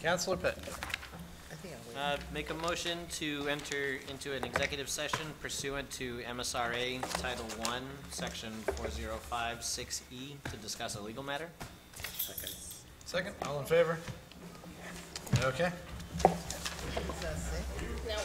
Councilor Pitt. I think I'll wait. Make a motion to enter into an executive session pursuant to MSRA Title I, Section 4056E to discuss a legal matter. Second, all in favor? Okay. Is that sick? No.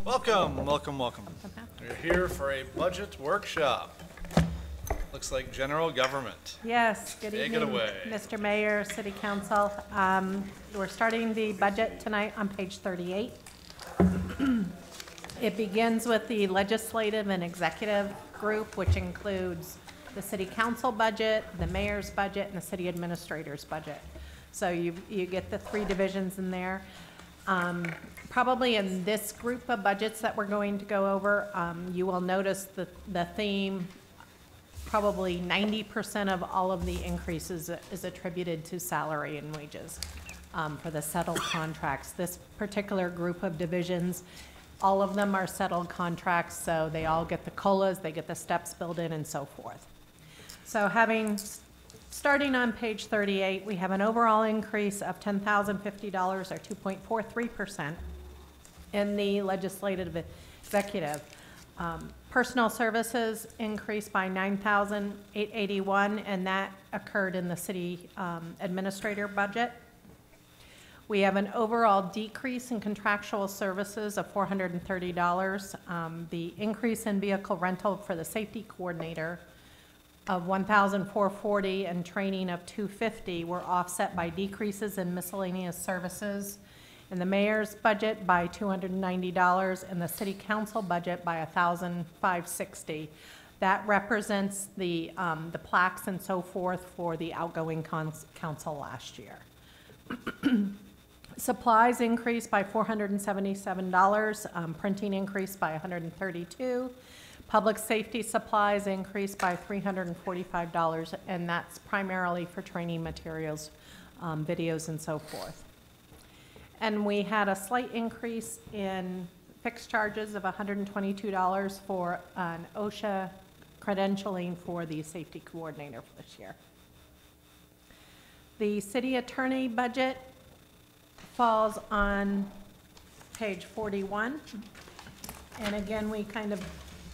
Welcome, welcome, welcome. We're here for a budget workshop. Looks like general government. Yes, good Take evening, it away. Mr. Mayor, City Council. We're starting the budget tonight on page 38. It begins with the legislative and executive group, which includes the city council budget, the mayor's budget, and the city administrator's budget. So you get the three divisions in there. Probably in this group of budgets that we're going to go over, you will notice the theme, probably 90% of all of the increases is attributed to salary and wages for the settled contracts. This particular group of divisions, all of them are settled contracts, so they all get the COLAs, they get the steps built in, and so forth. So starting on page 38, we have an overall increase of $10,050 or 2.43% in the legislative executive. Personal services increased by $9,881, and that occurred in the city administrator budget. We have an overall decrease in contractual services of $430. The increase in vehicle rental for the safety coordinator of $1,440 and training of $250 were offset by decreases in miscellaneous services in the mayor's budget by $290 and the city council budget by $1,560. That represents the plaques and so forth for the outgoing council last year. Supplies increased by $477, printing increased by $132, public safety supplies increased by $345, and that's primarily for training materials, videos, and so forth. And we had a slight increase in fixed charges of $122 for an OSHA credentialing for the safety coordinator for this year. The city attorney budget falls on page 41. And again, we kind of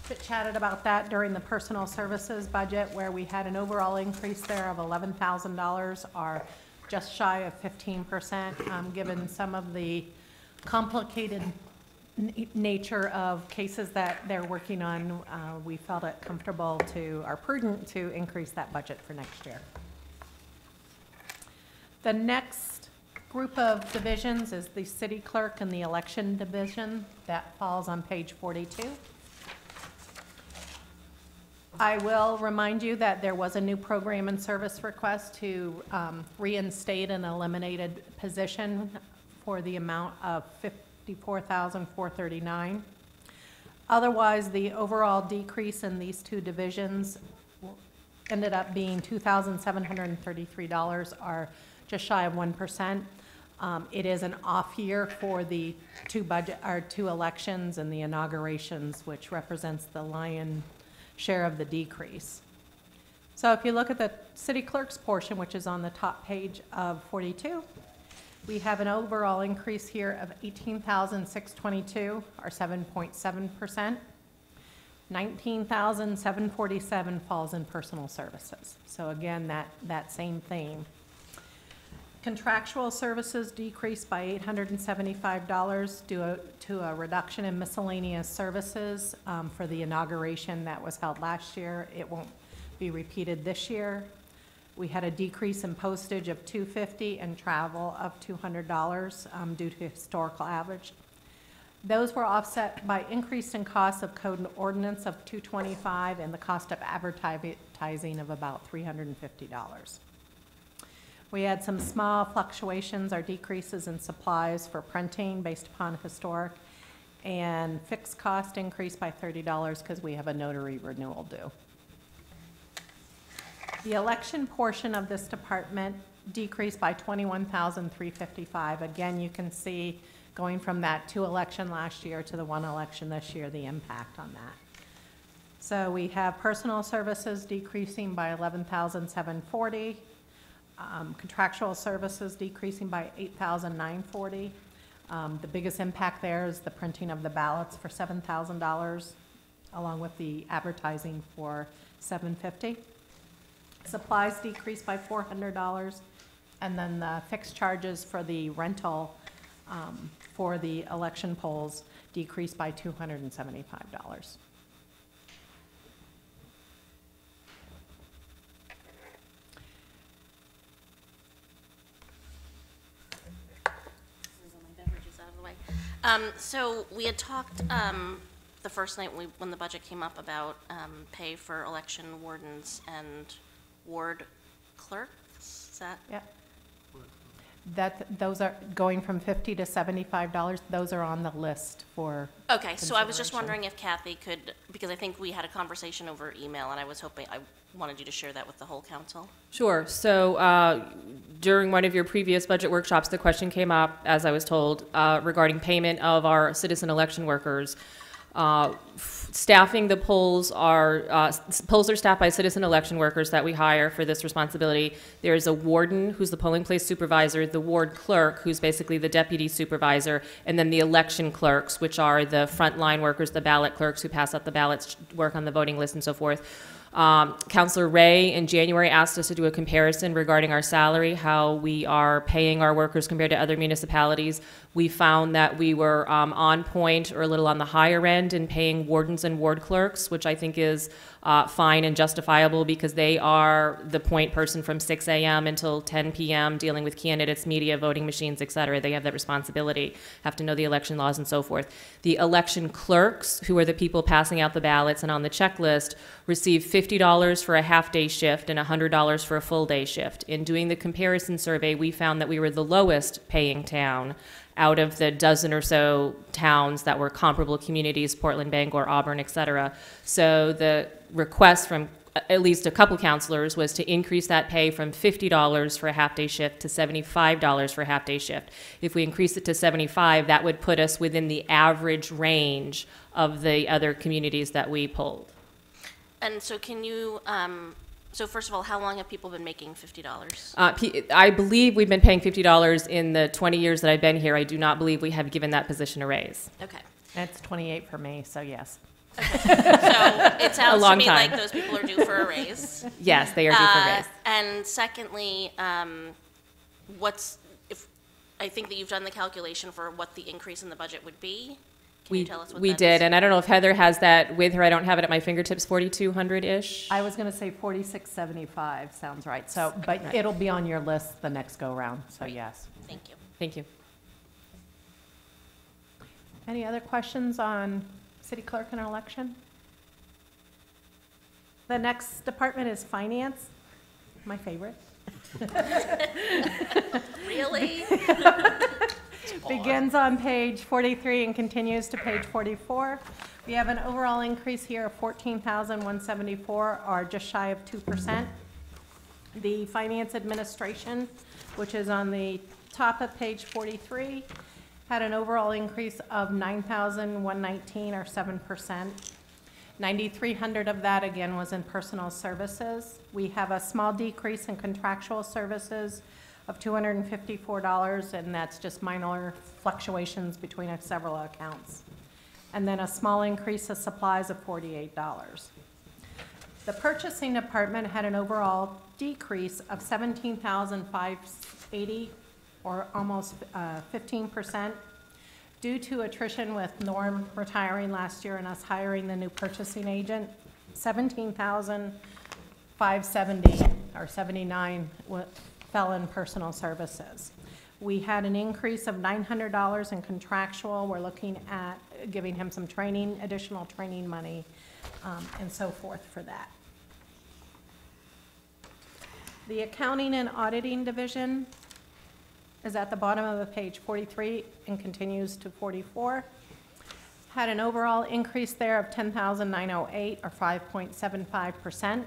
chit-chatted about that during the personal services budget, where we had an overall increase there of $11,000, or just shy of 15%, given some of the complicated nature of cases that they're working on. We felt it comfortable or prudent to increase that budget for next year. The next group of divisions is the city clerk and the election division. That falls on page 42. I will remind you that there was a new program and service request to reinstate an eliminated position for the amount of $54,439. Otherwise, the overall decrease in these two divisions ended up being $2,733, or just shy of 1%. It is an off year for the two elections and the inaugurations, which represents the lion's share of the decrease. So if you look at the city clerk's portion, which is on the top page of 42, we have an overall increase here of $18,622, or 7.7%. $19,747 falls in personal services. So again, that same theme. Contractual services decreased by $875 due to a reduction in miscellaneous services for the inauguration that was held last year. It won't be repeated this year. We had a decrease in postage of $250 and travel of $200 due to historical average. Those were offset by increase in costs of code and ordinance of $225 and the cost of advertising of about $350. We had some small fluctuations or decreases in supplies for printing based upon historic, and fixed cost increased by $30 because we have a notary renewal due. The election portion of this department decreased by $21,355. Again, you can see going from that 2 election last year to the 1 election this year, the impact on that. So we have personal services decreasing by $11,740. Contractual services decreasing by $8,940. The biggest impact there is the printing of the ballots for $7,000, along with the advertising for $750. Supplies decreased by $400, and then the fixed charges for the rental for the election polls decreased by $275. So we had talked the first night when the budget came up about pay for election wardens and ward clerks. Is that? Yeah. Those are going from $50 to $75. Those are on the list for Okay, so I was just consideration. wondering if Kathy could, because I think we had a conversation over email, and I wanted you to share that with the whole council. Sure. So during one of your previous budget workshops, the question came up, as I was told, regarding payment of our citizen election workers. Staffing the polls are staffed by citizen election workers that we hire for this responsibility. There is a warden who's the polling place supervisor, the ward clerk who's basically the deputy supervisor, and then the election clerks, which are the frontline workers, the ballot clerks who pass out the ballots, work on the voting list and so forth. Councilor Ray in January asked us to do a comparison regarding our salary, how we are paying our workers compared to other municipalities. We found that we were on point or a little on the higher end in paying wardens and ward clerks, which I think is fine and justifiable because they are the point person from 6 a.m. until 10 p.m. dealing with candidates, media, voting machines, et cetera. They have that responsibility, have to know the election laws and so forth. The election clerks, who are the people passing out the ballots and on the checklist, receive $50 for a half-day shift and $100 for a full-day shift. In doing the comparison survey, we found that we were the lowest paying town out of the dozen or so towns that were comparable communities, Portland, Bangor, Auburn, et cetera. So the request from at least a couple counselors was to increase that pay from $50 for a half-day shift to $75 for a half-day shift. If we increase it to $75, that would put us within the average range of the other communities that we polled. And so can you, so first of all, how long have people been making $50? I believe we've been paying $50 in the 20 years that I've been here. I do not believe we have given that position a raise. Okay. It's 28 for me, so yes. So it sounds to long me time. like those people are due for a raise. Yes, they are due for a raise. And secondly, I think that you've done the calculation for what the increase in the budget would be. Can you tell us what We that did, is? and I don't know if Heather has that with her. I don't have it at my fingertips, 4,200-ish. I was going to say 4675 sounds right. So, but it'll be on your list the next go round. So yes. Thank you. Thank you. Any other questions on city clerk and election? The next department is finance, my favorite. Really? Begins on page 43 and continues to page 44. We have an overall increase here of 14,174, or just shy of 2%. The finance administration, which is on the top of page 43, had an overall increase of 9,119, or 7%. 9,300 of that, again, was in personal services. We have a small decrease in contractual services of $254, and that's just minor fluctuations between several accounts. And then a small increase of supplies of $48. The purchasing department had an overall decrease of $17,580, or almost 15%, due to attrition with Norm retiring last year and us hiring the new purchasing agent. $17,570, or 79, fell in personal services. We had an increase of $900 in contractual. We're looking at giving him some training, additional training money, and so forth for that. The accounting and auditing division is at the bottom of the page 43 and continues to 44. Had an overall increase there of $10,908, or 5.75%.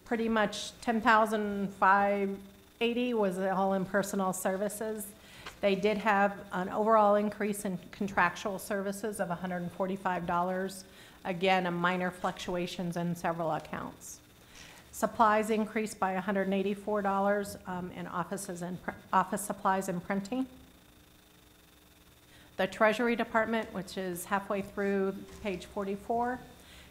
Pretty much $10,580 was all in personal services. They did have an overall increase in contractual services of $145. Again, a minor fluctuations in several accounts. Supplies increased by $184 in office supplies and printing. The Treasury Department, which is halfway through page 44,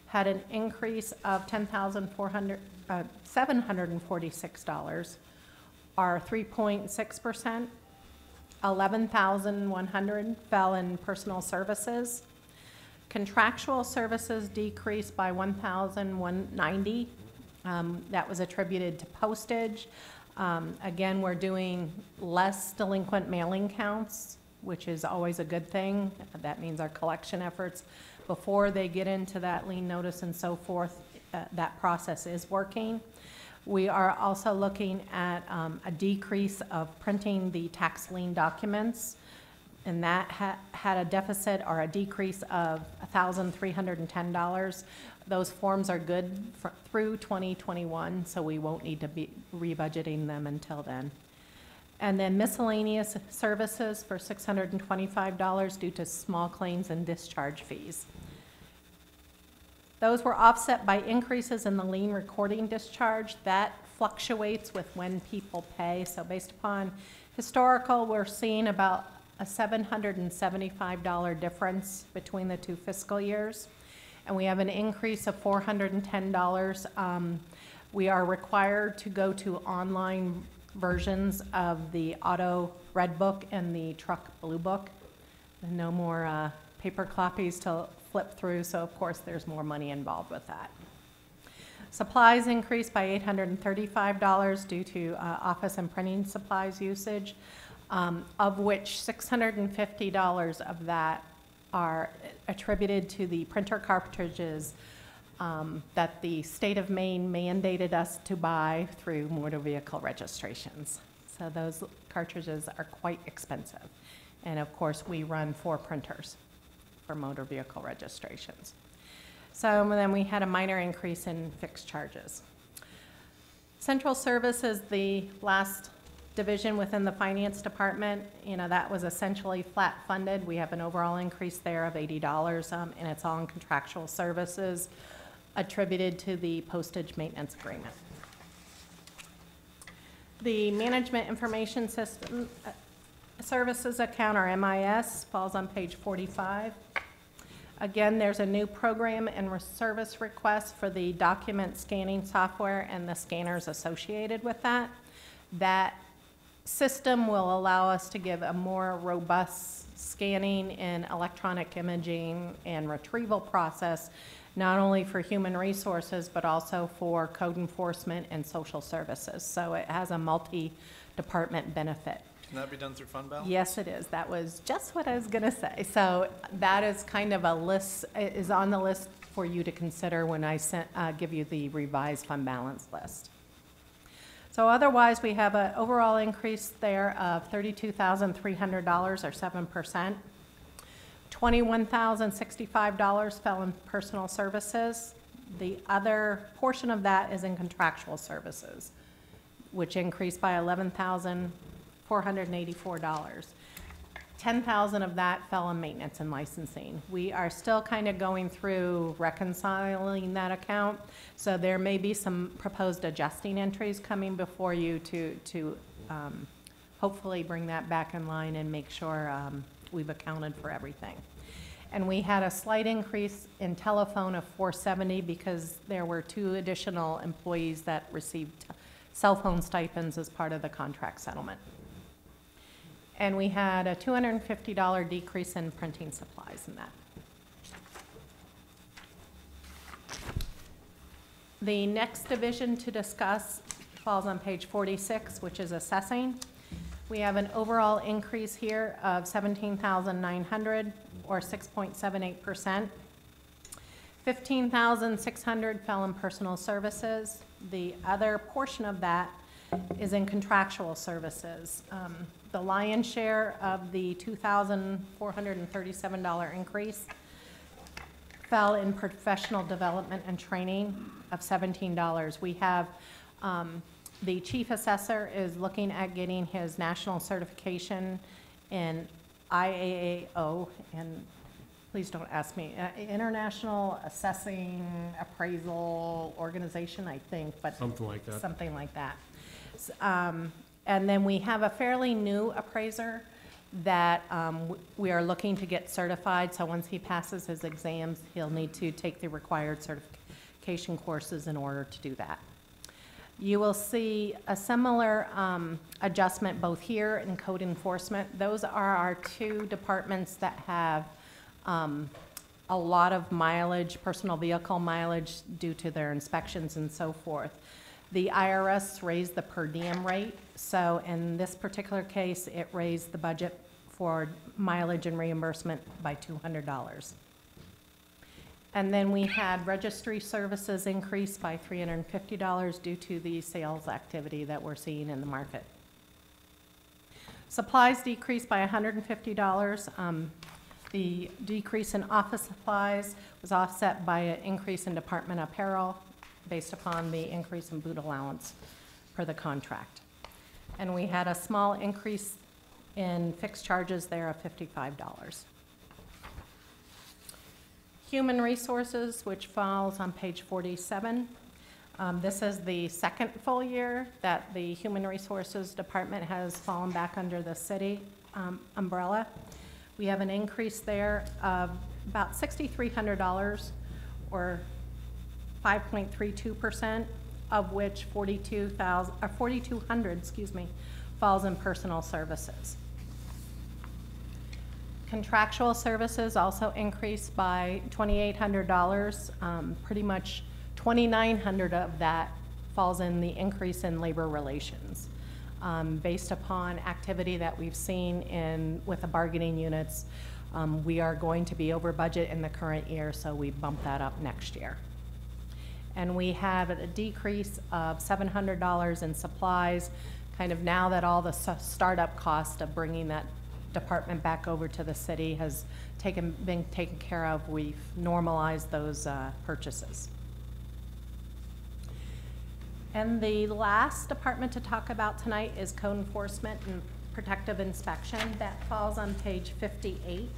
had an increase of $746, or 3.6%. 11,100 fell in personal services. Contractual services decreased by 1,190. That was attributed to postage. Again, we're doing less delinquent mailing counts, which is always a good thing. That means our collection efforts, before they get into that lien notice and so forth, that process is working. We are also looking at a decrease of printing the tax lien documents, and that had a deficit or a decrease of $1,310. Those forms are good through 2021, so we won't need to be rebudgeting them until then. And then miscellaneous services for $625 due to small claims and discharge fees. Those were offset by increases in the lien recording discharge. That fluctuates with when people pay. So based upon historical, we're seeing about a $775 difference between the two fiscal years. And we have an increase of $410. We are required to go to online versions of the auto red book and the truck blue book. And no more paper copies to flip through, so of course there's more money involved with that. Supplies increased by $835 due to office and printing supplies usage, of which $650 of that are attributed to the printer cartridges that the state of Maine mandated us to buy through motor vehicle registrations. So those cartridges are quite expensive. And of course, we run 4 printers for motor vehicle registrations. So then we had a minor increase in fixed charges. Central services, the last division within the finance department, that was essentially flat funded. We have an overall increase there of $80, and it's all in contractual services attributed to the postage maintenance agreement. The management information system services account, or MIS, falls on page 45. Again, there's a new program and service request for the document scanning software and the scanners associated with that. That system will allow us to give a more robust scanning and electronic imaging and retrieval process, not only for human resources, but also for code enforcement and social services. So it has a multi-department benefit. Can that be done through fund balance? Yes, it is. That was just what I was going to say. So that is kind of a list, is on the list for you to consider when I give you the revised fund balance list. So otherwise, we have an overall increase there of $32,300 or 7%. $21,065 fell in personal services. The other portion of that is in contractual services, which increased by $11,484. $10,000 of that fell on maintenance and licensing. We are still kind of going through reconciling that account, so there may be some proposed adjusting entries coming before you to hopefully bring that back in line and make sure we've accounted for everything. And we had a slight increase in telephone of $470 because there were 2 additional employees that received cell phone stipends as part of the contract settlement. And we had a $250 decrease in printing supplies in that. The next division to discuss falls on page 46, which is assessing. We have an overall increase here of $17,900 or 6.78%. $15,600 fell in personal services. The other portion of that is in contractual services. The lion's share of the $2,437 increase fell in professional development and training of $17. We have the chief assessor is looking at getting his national certification in IAAO, and please don't ask me, International Assessing Appraisal Organization, I think, but Something like that. something like that. And then we have a fairly new appraiser that we are looking to get certified. So once he passes his exams, he'll need to take the required certification courses in order to do that. You will see a similar adjustment both here and code enforcement. Those are our two departments that have a lot of mileage, personal vehicle mileage, due to their inspections and so forth. The IRS raised the per diem rate, so in this particular case, it raised the budget for mileage and reimbursement by $200. And then we had registry services increase by $350 due to the sales activity that we're seeing in the market. Supplies decreased by $150. The decrease in office supplies was offset by an increase in department apparel based upon the increase in boot allowance per the contract. And we had a small increase in fixed charges there of $55. Human resources, which falls on page 47. This is the second full year that the human resources department has fallen back under the city umbrella. We have an increase there of about $6,300, or 5.32%, of which 4,200, falls in personal services. Contractual services also increased by $2,800. Pretty much $2,900 of that falls in the increase in labor relations. Based upon activity that we've seen with the bargaining units, we are going to be over budget in the current year, so we bump that up next year. And we have a decrease of $700 in supplies, kind of now that all the startup cost of bringing that department back over to the city has been taken care of. We've normalized those purchases. And the last department to talk about tonight is code enforcement and protective inspection. That falls on page 58.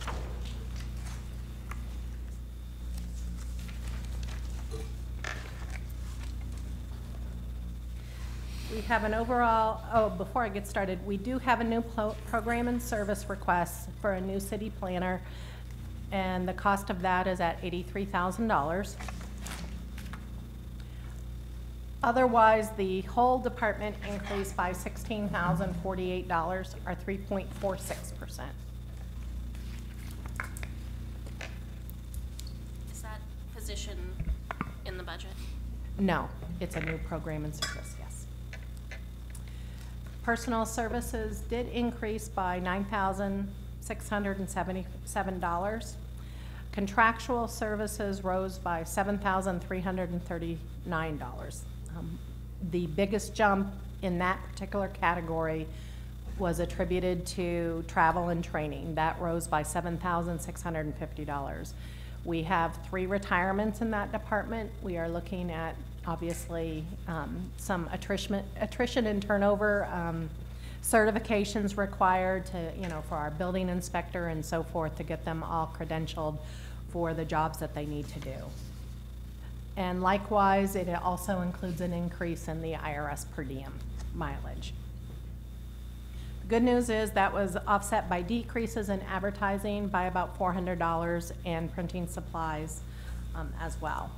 We have an overall, before I get started, we do have a new program and service request for a new city planner, and the cost of that is at $83,000. Otherwise, the whole department increased by $16,048, or 3.46%. Is that position in the budget? No, it's a new program and service, yes. Personal services did increase by $9,677. Contractual services rose by $7,339. The biggest jump in that particular category was attributed to travel and training. That rose by $7,650. We have 3 retirements in that department. We are looking at, obviously, some attrition and turnover, certifications required to, for our building inspector and so forth, to get them all credentialed for the jobs that they need to do. And likewise, it also includes an increase in the IRS per diem mileage. The good news is that was offset by decreases in advertising by about $400 and printing supplies as well.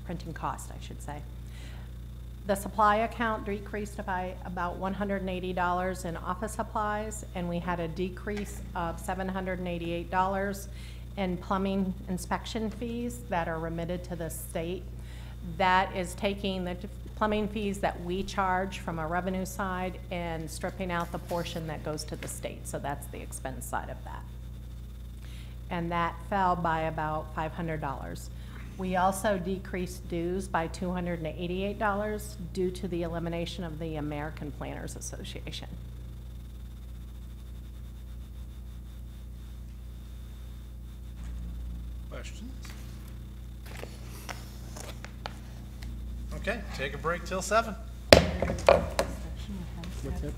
Printing cost, I should say. The supply account decreased by about $180 in office supplies, and we had a decrease of $788 in plumbing inspection fees that are remitted to the state. That is taking the plumbing fees that we charge from a revenue side and stripping out the portion that goes to the state. So that's the expense side of that. And that fell by about $500. We also decreased dues by $288 due to the elimination of the American Planners Association. Questions? Okay, take a break till 7. What's that?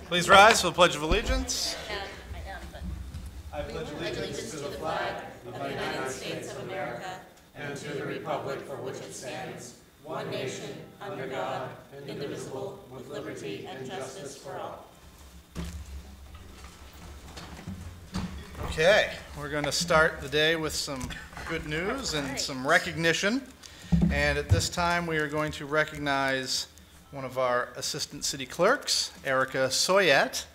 Please rise for the Pledge of Allegiance. I am, but. I pledge Allegiance to the flag of the United States of America and to the republic for which it stands, one nation, under God, indivisible, with liberty and justice for all. Okay, we're going to start the day with some good news and some recognition. And at this time, we are going to recognize one of our assistant city clerks, Erica Soiett.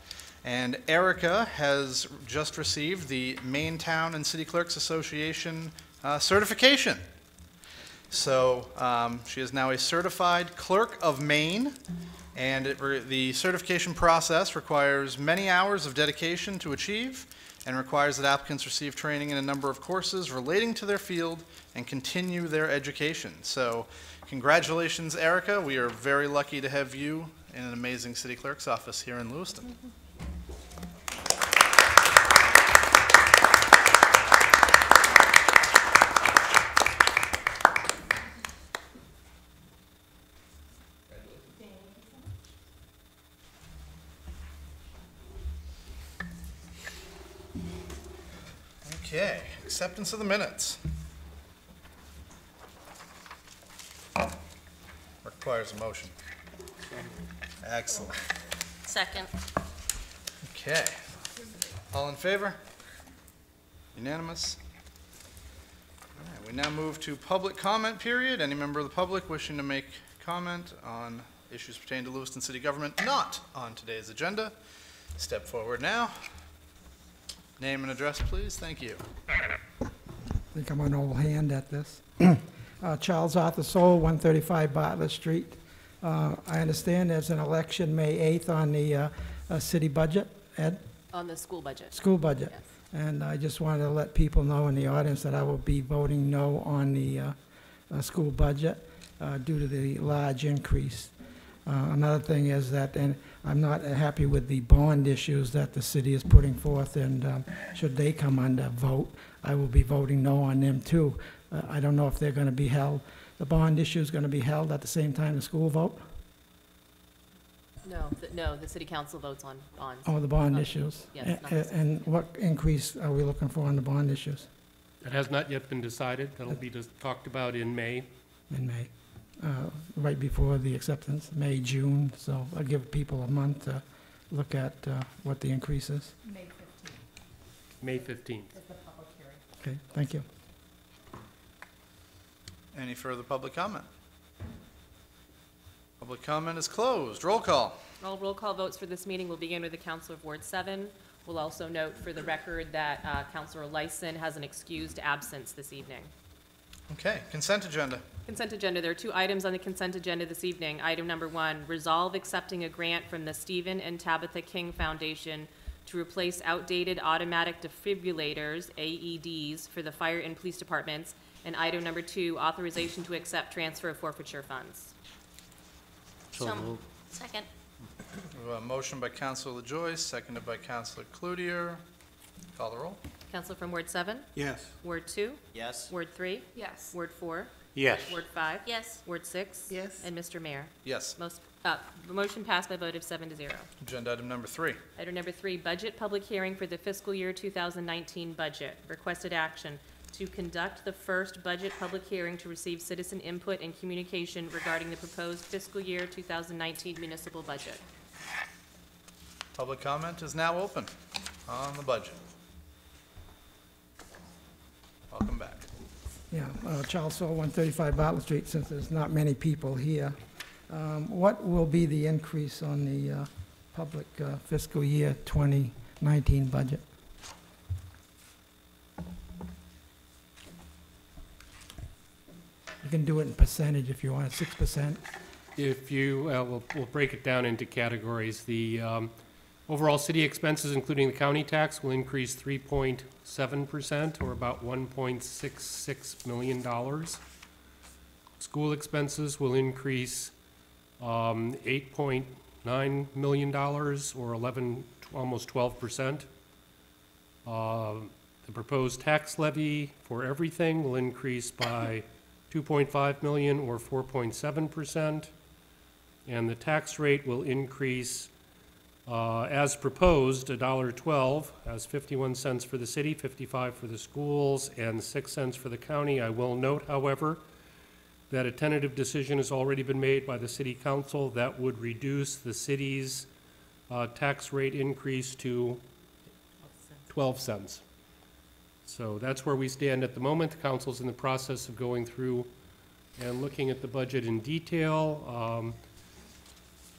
And Erica has just received the Maine Town and City Clerks Association certification. So she is now a certified clerk of Maine, and the certification process requires many hours of dedication to achieve and requires that applicants receive training in a number of courses relating to their field and continue their education. So congratulations, Erica. We are very lucky to have you in an amazing city clerk's office here in Lewiston. Okay, acceptance of the minutes. Requires a motion. Excellent. Second. Okay. All in favor? Unanimous? All right, we now move to public comment period. Any member of the public wishing to make comment on issues pertaining to Lewiston City Government not on today's agenda, step forward now. Name and address, please. Thank you. I think I'm an old hand at this. Charles Arthur Soul, 135 Bartlett Street. I understand there's an election May 8th on the city budget, Ed? On the school budget. School budget. Yes. And I just wanted to let people know in the audience that I will be voting no on the school budget due to the large increase. Another thing is that, and I'm not happy with the bond issues that the city is putting forth, and should they come under vote, I will be voting no on them too. I don't know if they're going to be held, the bond issue is going to be held at the same time the school vote? No, the city council votes on bonds. Oh, the bond issues? Yes, not the city. And what increase are we looking for on the bond issues That has not yet been decided. That'll be just talked about in May. in May? Right before the acceptance, May, June, so I'll give people a month to look at what the increase is. May 15th. Okay, thank you. Any further public comment? Public comment is closed. Roll call. All roll call votes for this meeting will begin with the Councilor of Ward 7. We'll also note for the record that Councilor Lewiston has an excused absence this evening. Okay, consent agenda. Consent agenda, there are two items on the consent agenda this evening. Item number 1, resolve accepting a grant from the Stephen and Tabitha King Foundation to replace outdated automatic defibrillators, AEDs, for the fire and police departments. And item number 2, authorization to accept transfer of forfeiture funds. So moved. Second. We have a motion by Councilor LaJoyce, seconded by Councilor Cloutier. Call the roll. Councilor from Ward 7? Yes. Ward 2? Yes. Ward 3? Yes. Ward 4? Yes. Ward 5? Yes. Ward 6? Yes. And Mr. Mayor? Yes. The motion passed by a vote of 7-0. Agenda item number 3. Item number 3, budget public hearing for the fiscal year 2019 budget. Requested action to conduct the first budget public hearing to receive citizen input and communication regarding the proposed fiscal year 2019 municipal budget. Public comment is now open on the budget. Welcome back. Yeah, Charles Soul, 135 Bartlett Street, since there's not many people here. What will be the increase on the public fiscal year 2019 budget? You can do it in percentage if you want, 6%. If you, we'll break it down into categories. The overall city expenses, including the county tax, will increase 3.7%, or about $1.66 million. School expenses will increase $8.9 million, or almost 12%. The proposed tax levy for everything will increase by 2.5 million, or 4.7%, and the tax rate will increase As proposed, $1.12, as 51 cents for the city, 55 for the schools, and 6 cents for the county. I will note, however, that a tentative decision has already been made by the city council that would reduce the city's tax rate increase to 12 cents. So that's where we stand at the moment. The council's in the process of going through and looking at the budget in detail.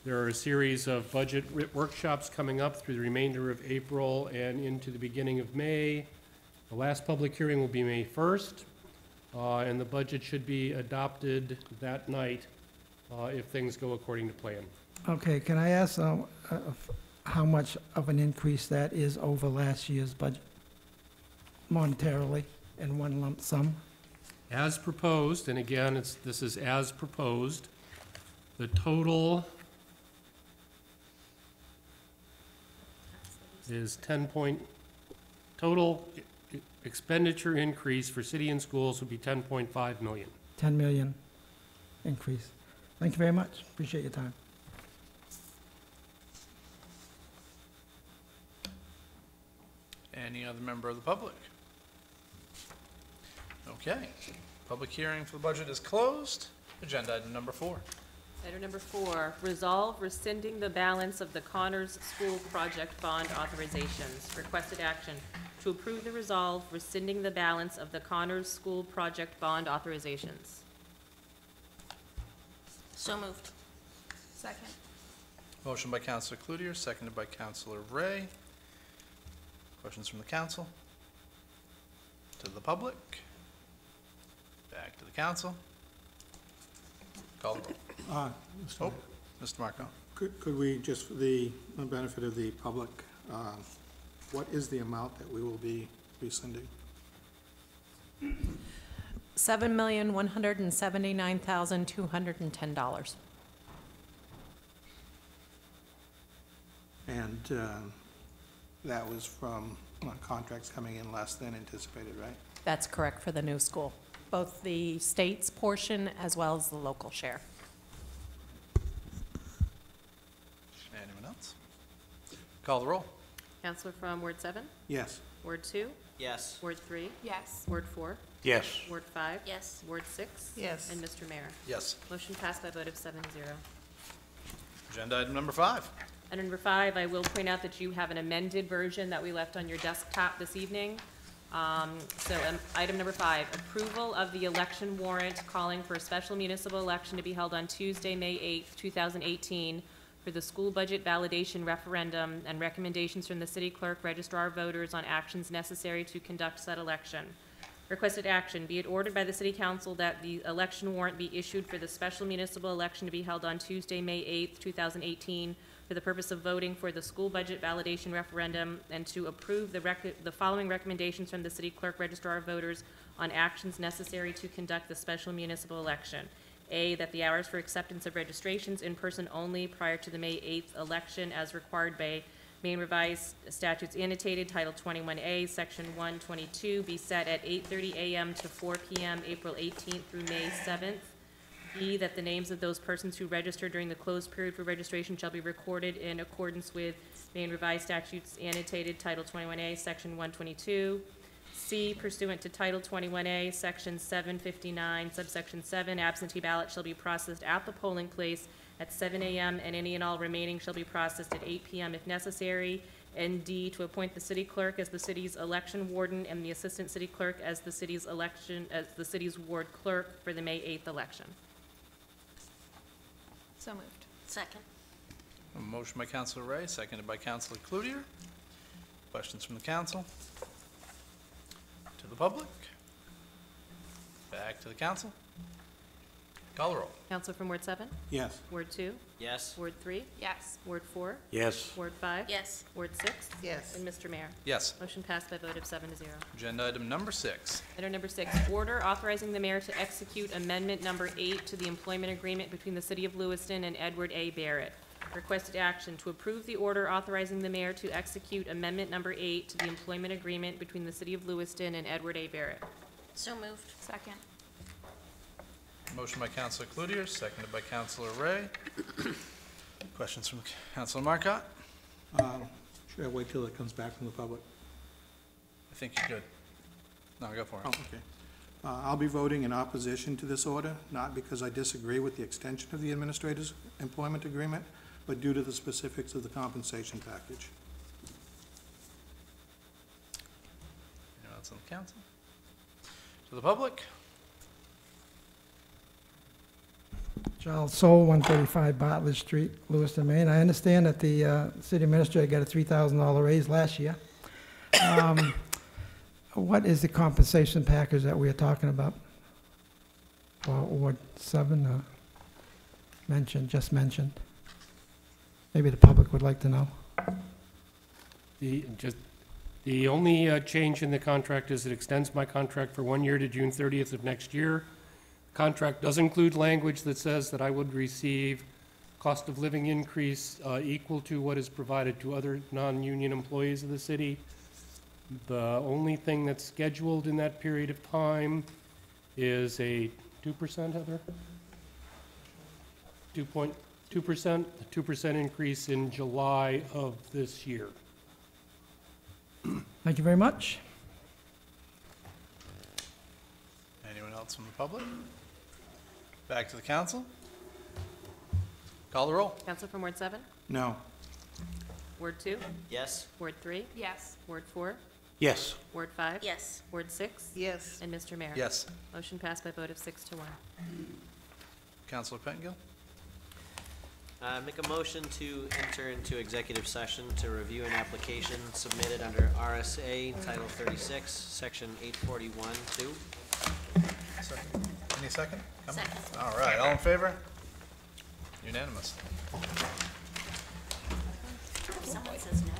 There are a series of budget workshops coming up through the remainder of April and into the beginning of May. The last public hearing will be May 1st, and the budget should be adopted that night if things go according to plan. Okay, can I ask how much of an increase that is over last year's budget monetarily in one lump sum? As proposed, and again, this is as proposed, the total is total expenditure increase for city and schools would be 10.5 million. 10 million increase. Thank you very much. Appreciate your time. Any other member of the public? Okay, public hearing for the budget is closed. Agenda item number 4. Item number 4, resolve rescinding the balance of the Connors School Project Bond authorizations. Requested action to approve the resolve rescinding the balance of the Connors School Project Bond authorizations. So moved. Second. Motion by Councilor Cloutier, seconded by Councilor Ray. Questions from the council? To the public? Back to the council? Call the roll. Oh, Mr. Marco. Could we, just for the benefit of the public, what is the amount that we will be rescinding? $7,179,210. And that was from contracts coming in less than anticipated, right? That's correct for the new school, both the state's portion as well as the local share. Anyone else? Call the roll. Counselor from Ward 7, Yes. Ward 2, Yes. Ward 3, Yes. Ward 4, Yes. Ward 5, Yes. Ward 6, Yes. and Mr. Mayor. Yes. Motion passed by a vote of 7-0. Agenda item number 5. Item number 5, I will point out that you have an amended version that we left on your desktop this evening. Item number 5, approval of the election warrant calling for a special municipal election to be held on Tuesday, May 8th, 2018 for the school budget validation referendum and recommendations from the city clerk, registrar of voters on actions necessary to conduct said election. Requested action, be it ordered by the city council that the election warrant be issued for the special municipal election to be held on Tuesday, May 8th, 2018 for the purpose of voting for the school budget validation referendum and to approve the following recommendations from the city clerk, registrar of voters on actions necessary to conduct the special municipal election. A, that the hours for acceptance of registrations in person only prior to the May 8th election as required by Maine Revised Statutes Annotated, Title 21A, Section 122, be set at 8:30 a.m. to 4 p.m., April 18th through May 7th. B, that the names of those persons who registered during the closed period for registration shall be recorded in accordance with Maine Revised Statutes Annotated, Title 21A, Section 122. C, pursuant to Title 21A, Section 759, subsection 7, absentee ballots shall be processed at the polling place at 7 a.m. and any and all remaining shall be processed at 8 p.m. if necessary. And D, to appoint the city clerk as the city's election warden and the assistant city clerk as the city's ward clerk for the May 8th election. So moved. Second. A motion by Councilor Ray, seconded by Councilor Cloutier. Questions from the council? To the public? Back to the council? Call the roll. Counselor from Ward 7, Yes. Ward 2, Yes. Ward 3, Yes. Ward 4, Yes. Ward 5, Yes. Ward 6, Yes. and Mr. Mayor. Yes. Motion passed by a vote of 7-0. Agenda item number 6. Item number 6, order authorizing the mayor to execute amendment number 8 to the employment agreement between the city of Lewiston and Edward A. Barrett. Requested action to approve the order authorizing the mayor to execute amendment number 8 to the employment agreement between the city of Lewiston and Edward A. Barrett. So moved. Second. Motion by Councilor Cloutier, seconded by Councilor Ray. Questions from Councilor Marcotte? Should I wait till it comes back from the public? I think you're good. No, go for Oh, it. okay. I'll be voting in opposition to this order, not because I disagree with the extension of the administrator's employment agreement, but due to the specifics of the compensation package. Anyone else on the council? To the public? Charles Soul, 135 Bartlett Street, Lewiston, Maine. I understand that the city administrator got a $3,000 raise last year. What is the compensation package that we are talking about? For Ward 7, just mentioned? Maybe the public would like to know. The only change in the contract is it extends my contract for 1 year to June 30th of next year. Contract does include language that says that I would receive cost of living increase equal to what is provided to other non-union employees of the city. The only thing that's scheduled in that period of time is a 2%, Heather? 2%, a 2% increase in July of this year. Thank you very much. Anyone else from the public? Back to the council. Call the roll. Counselor from Ward 7? No. Ward 2? Yes? Ward 3? Yes. Ward 4? Yes. Ward 5? Yes. Ward 6? Yes. And Mr. Mayor? Yes. Motion passed by a vote of 6 to 1. Councilor Pettengill? Make a motion to enter into executive session to review an application submitted under RSA Title 36, Section 841-2. Any second? Coming? Second. All right, all in favor? Unanimous. Someone says no.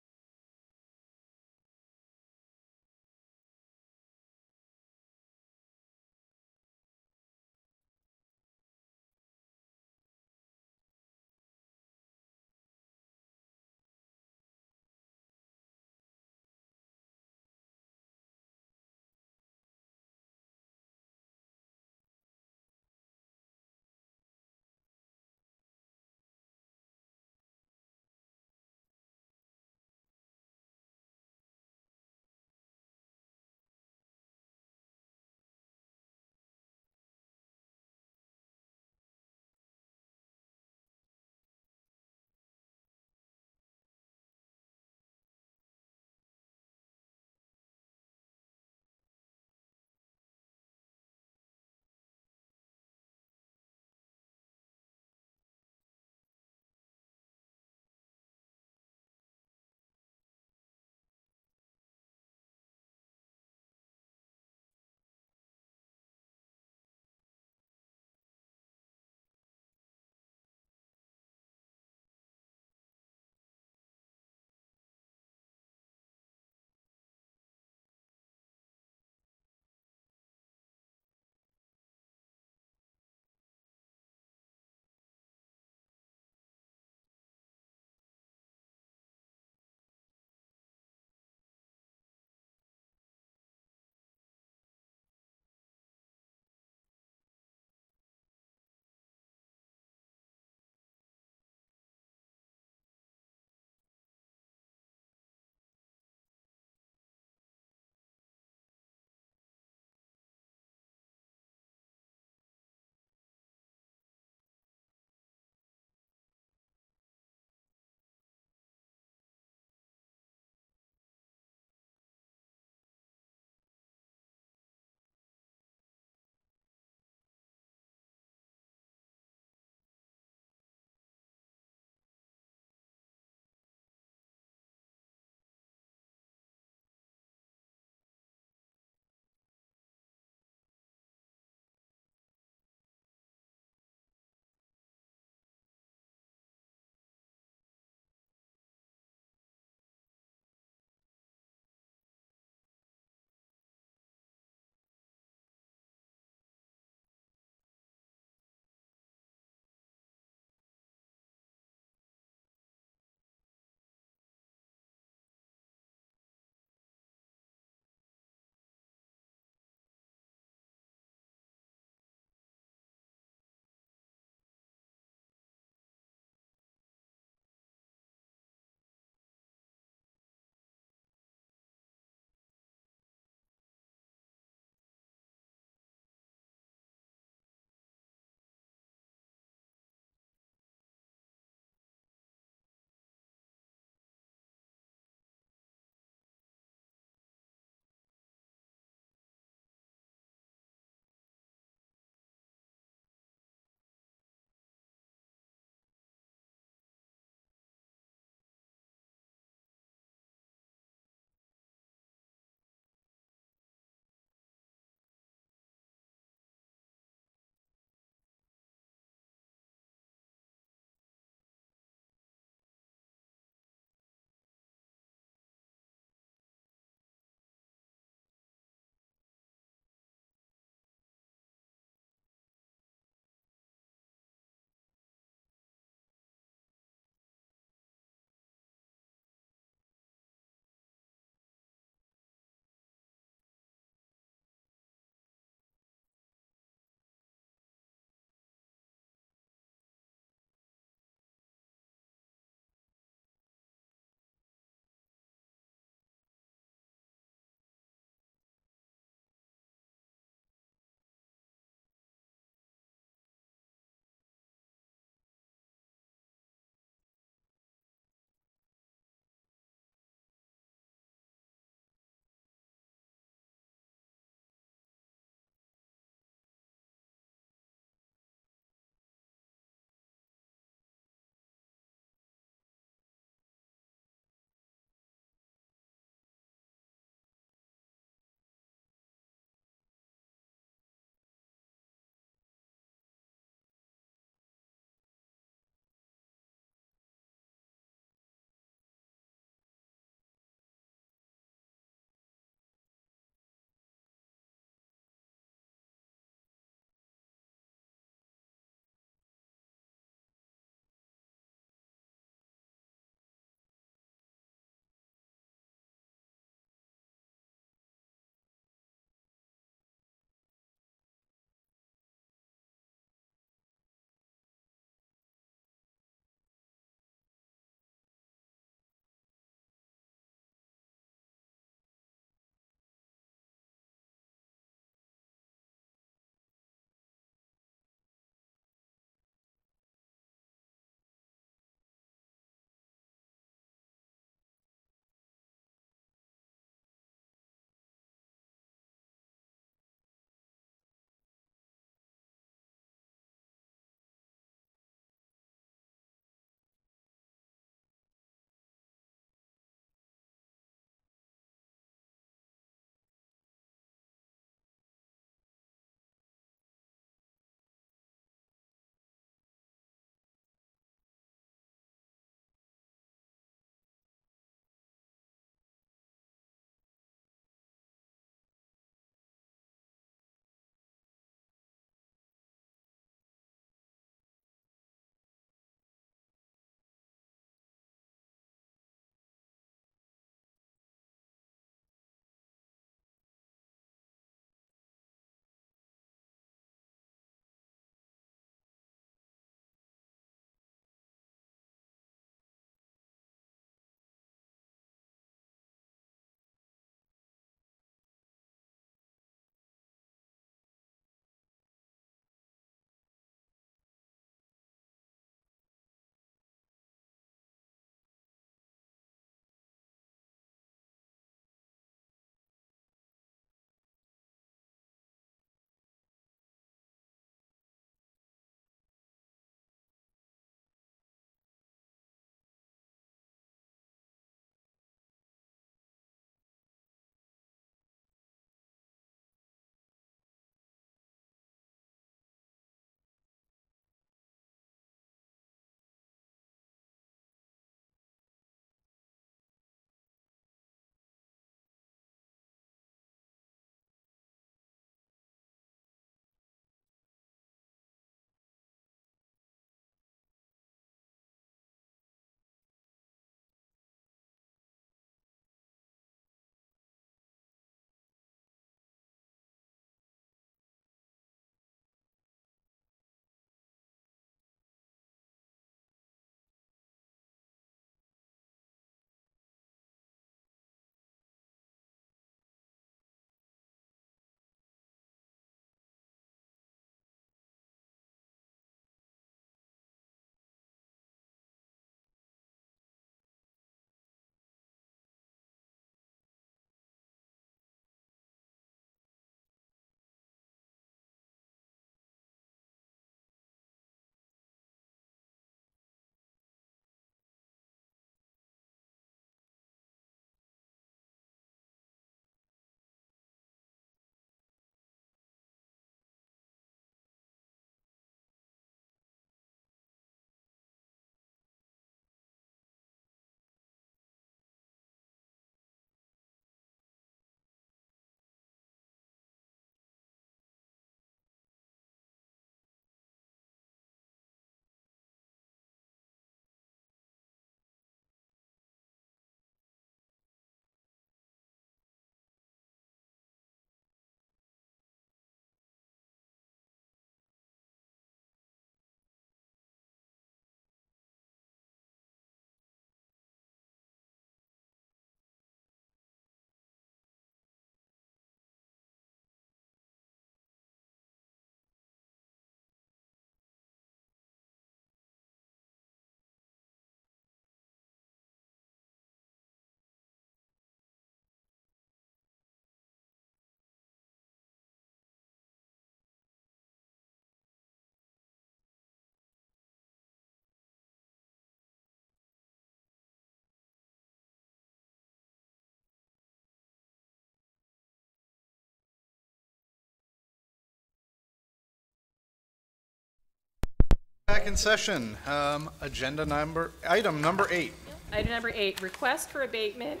Back in session. Item number 8. Item number 8, request for abatement,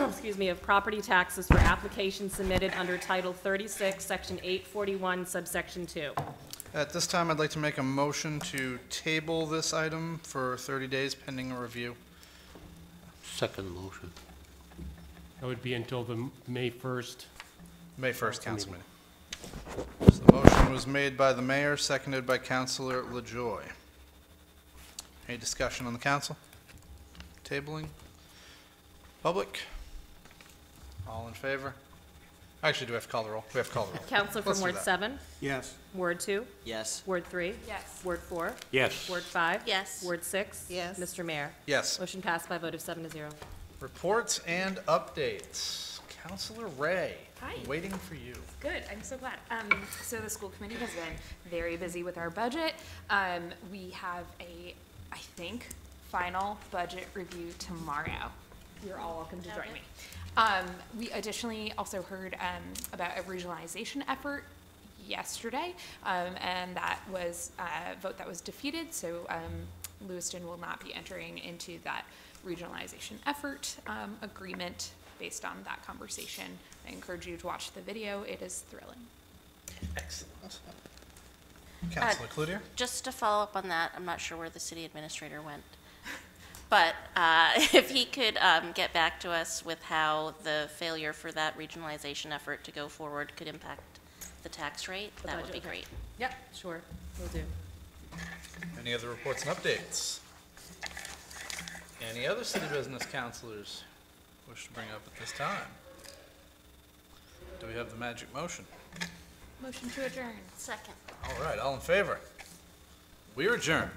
excuse me, of property taxes for applications submitted under Title 36, Section 841, subsection 2. At this time, I'd like to make a motion to table this item for 30 days pending a review. Second motion. That would be until the May 1st. May 1st council meeting. So the motion was made by the mayor, seconded by Councilor LaJoy. Any discussion on the council? Tabling? Public? All in favor? Actually, do we have to call the roll? We have to call the roll. Counselor Let's from do Ward that. 7, Yes. Ward 2, Yes. Ward 3, Yes. Ward 4, Yes. Ward 5, Yes. Ward 6. Yes. Mr. Mayor. Yes. Motion passed by a vote of 7-0. Reports and updates. Councilor Ray. Hi. Waiting for you. Good, I'm so glad. So the school committee has been very busy with our budget. We have a, I think, final budget review tomorrow. You're all welcome to join me. We additionally also heard about a regionalization effort yesterday, and that was a vote that was defeated, so Lewiston will not be entering into that regionalization effort agreement based on that conversation. I encourage you to watch the video. It is thrilling. Excellent. Councilor Cloutier? Just to follow up on that, I'm not sure where the city administrator went. But if he could get back to us with how the failure for that regionalization effort to go forward could impact the tax rate, that would be budget, okay. great. Yep, sure, will do. Any other reports and updates? Any other city business councilors wish to bring up at this time? Do we have the magic motion? Motion to adjourn. Second. All right, all in favor? We are adjourned.